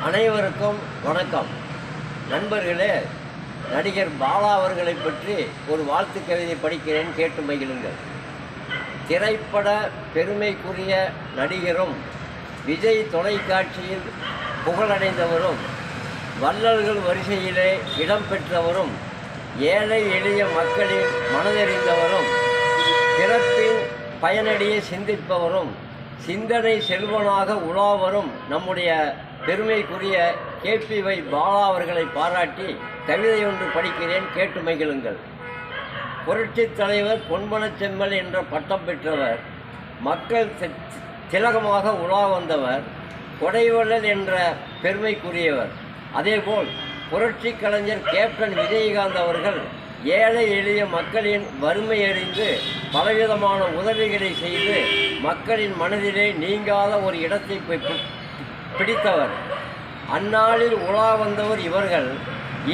அனைவருக்கும் வணக்கம். நண்பர்களே, நடிகர் பாலா அவர்களை பற்றி ஒரு வாழ்த்து கவிதை படிக்கிறேன், கேட்டு மகிழுங்கள். திரைப்பட பெருமைக்குரிய நடிகரும் விஜய் தொலைக்காட்சியில் புகழடைந்தவரும் வள்ளல்கள் வரிசையிலே இடம்பெற்றவரும் ஏழை எளிய மக்களின் மனதறிந்தவரும் பிறப்பின் பயனடியை சிந்திப்பவரும் சிந்தனை செல்வனாக உலாவரும் நம்முடைய பெருமைக்குரிய KPY பாலா அவர்களை பாராட்டி கவிதை ஒன்று படிக்கிறேன், கேட்டு மகிழுங்கள். புரட்சித் தலைவர் பொன்பனச்செம்மல் என்ற பட்டம் பெற்றவர், மக்கள் திலகமாக உலா வந்தவர், கொடைவள்ளல் என்ற பெருமைக்குரியவர். அதேபோல் புரட்சி கலைஞர் கேப்டன் விஜயகாந்த் அவர்கள் ஏழை எளிய மக்களின் வறுமை அறிந்து பலவிதமான உதவிகளை செய்து மக்களின் மனதிலே நீங்காத ஒரு இடத்தை பிடித்தவர். அந்நாளில் உலா வந்தவர் இவர்கள்,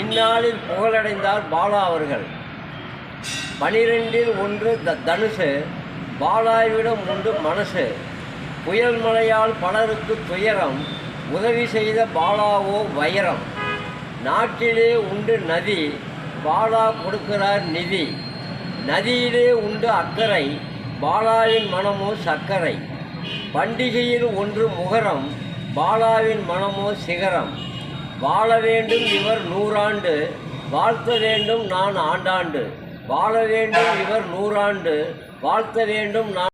இந்நாளில் புகழடைந்தார் பாலா அவர்கள். 12இல் 1 தனுசு, பாலாவிடம் உண்டு மனசு. புயல் மழையால் பலருக்கு துயரம், உதவி செய்த பாலாவோ வைரம். நாட்டிலே உண்டு நதி, பாலா கொடுக்கிறார் நிதி. நதியிலே உண்டு அக்கறை, பாலாவின் மனமோ சர்க்கரை. பண்டிகையில் 1 முகரம், பாலாவின் மனமோ சிகரம். வாழ வேண்டும் இவர் 100 ஆண்டு, வாழ்த்த வேண்டும் நான் ஆண்டாண்டு. வாழ வேண்டும் இவர் 100 ஆண்டு, வாழ்த்த வேண்டும் நான்